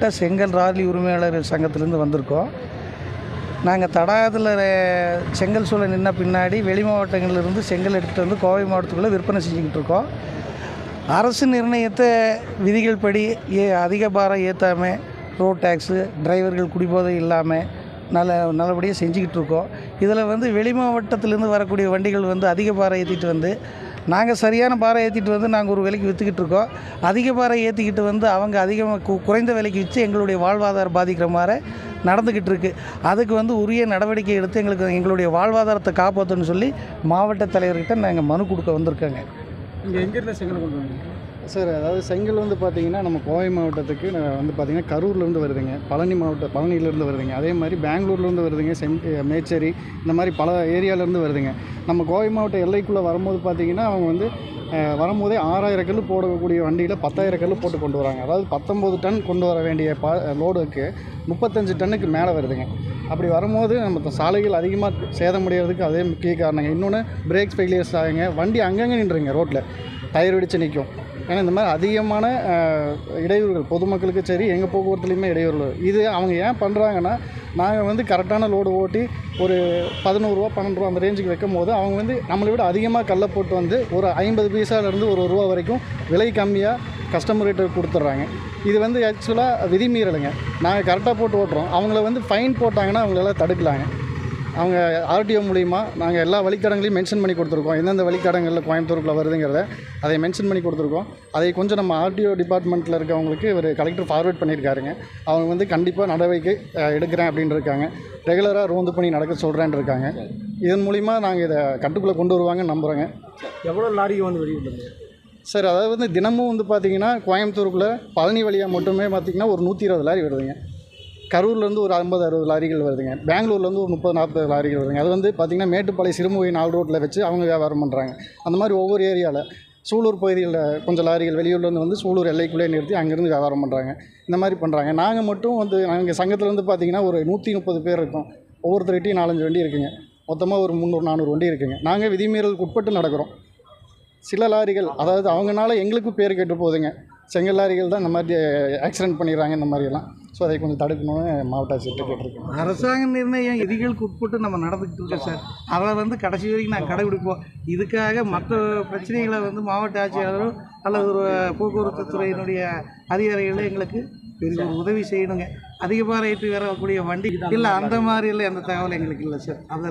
மாவட்ட செங்கல் ராலி உரிமையாளர்கள் சங்கத்திலேருந்து வந்திருக்கோம். நாங்கள் தடாகத்தில் செங்கல் சூளை நின்ன பின்னாடி வெளி மாவட்டங்களிலிருந்து செங்கல் எடுத்துகிட்டு வந்து கோவை மாவட்டத்துக்குள்ளே விற்பனை செஞ்சுக்கிட்டு இருக்கோம். அரசு நிர்ணயித்த விதிகள் படி அதிக பாரம் ஏற்றாமல் ரோட் டேக்ஸு, டிரைவர்கள் குடிபோதை இல்லாமல் நல்லபடியாக செஞ்சுக்கிட்டு இருக்கோம். இதில் வந்து வெளி மாவட்டத்திலேருந்து வரக்கூடிய வண்டிகள் வந்து அதிக பாரம் ஏற்றிட்டு வந்து நாங்கள் சரியான பாரம் ஏற்றிட்டு வந்து நாங்கள் ஒரு விலைக்கு விற்றுக்கிட்டு இருக்கோம். அதிக பாரம் ஏற்றிக்கிட்டு வந்து அவங்க அதிகமாக குறைந்த விலைக்கு விற்று எங்களுடைய வாழ்வாதாரம் பாதிக்கிற மாதிரி நடந்துக்கிட்டு இருக்குது. அதுக்கு வந்து உரிய நடவடிக்கை எடுத்து எங்களுடைய வாழ்வாதாரத்தை காப்பாற்றணும்னு சொல்லி மாவட்ட தலைவர்கிட்ட நாங்கள் மனு கொடுக்க வந்திருக்கோங்க. இங்கே எங்கேருந்து செங்கல் கொண்டு வந்தீங்க சார்? அதாவது செங்கல் வந்து பார்த்திங்கன்னா நம்ம கோவை மாவட்டத்துக்கு வந்து பார்த்திங்கன்னா கரூர்லேருந்து வருதுங்க, பழனியிலேருந்து வருதுங்க, அதே மாதிரி பெங்களூர்லேருந்து வருதுங்க, மேச்சேரி, இந்த மாதிரி பல ஏரியாவிலேருந்து வருதுங்க. நம்ம கோவை மாவட்ட எல்லைக்குள்ளே வரும்போது பார்த்திங்கன்னா அவங்க வந்து வரும்போதே 6000 கல் போடக்கூடிய வண்டியில் 10,000 கல் போட்டு கொண்டு வராங்க. அதாவது 19 டன் கொண்டு வர வேண்டிய லோடுக்கு 35 டன்னுக்கு மேலே வருதுங்க. அப்படி வரும்போது நம்ம சாலைகள் அதிகமாக சேதமடைகிறதுக்கு அதே முக்கிய காரணங்க. இன்னொன்று பிரேக்ஸ் ஃபெயிலியர்ஸ் ஆகுங்க, வண்டி அங்கங்கே நின்றுங்க, ரோட்டில் டயர் வெடித்து நிற்கும். ஏன்னா இந்த மாதிரி அதிகமான இடையூறுகள் பொதுமக்களுக்கு சரி எங்கள் போக்குவரத்துலேயுமே இடையூறுகள். இது அவங்க ஏன் பண்ணுறாங்கன்னா, நாங்கள் வந்து கரெக்டான லோடு ஓட்டி ஒரு 11 ரூபா 12 ரூபா அந்த ரேஞ்சுக்கு வைக்கும் போது அவங்க வந்து நம்மளை விட அதிகமாக கல்லை போட்டு வந்து ஒரு 50 பைசாலேருந்து ஒரு ரூபா வரைக்கும் விலை கம்மியாக கஸ்டமர்கிட்ட கொடுத்துட்றாங்க. இது வந்து ஆக்சுவலாக விதிமீறலுங்க. நாங்கள் கரெக்டாக போட்டு ஓட்டுறோம், அவங்கள வந்து ஃபைன் போட்டாங்கன்னா அவங்களெல்லாம் தடுக்கலாங்க. அவங்க ஆர்டிஓ மூலிமா நாங்கள் எல்லா வழித்தடங்களையும் மென்ஷன் பண்ணி கொடுத்துருக்கோம். எந்தெந்த வழித்தடங்களில் கோயம்புத்தூருக்குள்ளே வருதுங்கிறத அதை மென்ஷன் பண்ணி கொடுத்துருக்கோம். அதை கொஞ்சம் நம்ம ஆர்டிஓ டிபார்ட்மெண்ட்டில் இருக்கவங்களுக்கு ஒரு கலெக்டர் ஃபார்வேர்ட் பண்ணியிருக்காருங்க. அவங்க வந்து கண்டிப்பாக நடவடிக்கை எடுக்கிறேன் அப்படின்னு இருக்காங்க. ரெகுலராக ரோந்து பண்ணி நடக்க சொல்கிறேன்னு இருக்காங்க. இதன் மூலிமா நாங்கள் இதை கட்டுக்குள்ளே கொண்டு வருவாங்கன்னு நம்புகிறோங்க. எவ்வளோ லாரிக்கு வந்து வெளியிடுங்க சார்? அதாவது வந்து தினமும் வந்து பார்த்திங்கன்னா கோயம்புத்தூருக்குள்ளே பழனி வழியாக மட்டுமே பார்த்திங்கன்னா ஒரு 120 லாரி வருதுங்க. கரூர்லேருந்து ஒரு 50-60 லாரிகள் வருதுங்க. பெங்களூர்லேருந்து ஒரு 30-40 லாரிகள் வருதுங்க. அது வந்து பார்த்திங்கன்னா மேட்டுப்பாளையம் சிறுமுகை 4 ரோட்டில் வச்சு அவங்க வியாபாரம் பண்ணுறாங்க. அந்த மாதிரி ஒவ்வொரு ஏரியாவில் சூலூர் பகுதியில் கொஞ்சம் லாரிகள் வெளியூர்லேருந்து வந்து சூலூர் எல்லைக்குள்ளே நிறுத்தி அங்கேருந்து வியாபாரம் பண்ணுறாங்க. இந்த மாதிரி பண்ணுறாங்க. நாங்கள் மட்டும் வந்து நாங்கள் சங்கத்தில் வந்து பார்த்திங்கன்னா ஒரு 130 பேர் இருக்கோம். ஒவ்வொருத்தர்கிட்டையும் 4-5 வண்டி இருக்குங்க. மொத்தமாக ஒரு 300-400 வண்டி இருக்குங்க. நாங்கள் விதிமீறலுக்கு உட்பட்டு நடக்கிறோம். சில லாரிகள் அதாவது அவங்களால எங்களுக்கும் பேர் கெட்டு போகுதுங்க. செங்கல் லாரிகள் தான் இந்த மாதிரி ஆக்சிடென்ட் பண்ணிடுறாங்க இந்த மாதிரியெல்லாம். ஸோ அதை கொஞ்சம் தடுக்கணும்னு மாவட்ட ஆட்சியர்கிட்ட கேட்டிருக்கோம். அரசாங்க நிர்ணயம் விதிகளுக்கு உட்பட்டு நம்ம நடந்துக்கிட்டு இருக்கோம் சார். அதை வந்து கடைசி வரைக்கும் நாங்கள் கடைபிடிப்போம். இதுக்காக மற்ற பிரச்சனைகளை வந்து மாவட்ட ஆட்சியாளரோ அல்லது ஒரு போக்குவரத்து துறையினுடைய அதிகாரிகளோ எங்களுக்கு பெரிய ஒரு உதவி செய்யணுங்க. அதிக பாரம் ஏற்றி வரக்கூடிய வண்டி இல்லை, அந்த மாதிரி இல்லை, அந்த தகவல் எங்களுக்கு இல்லை சார். அதை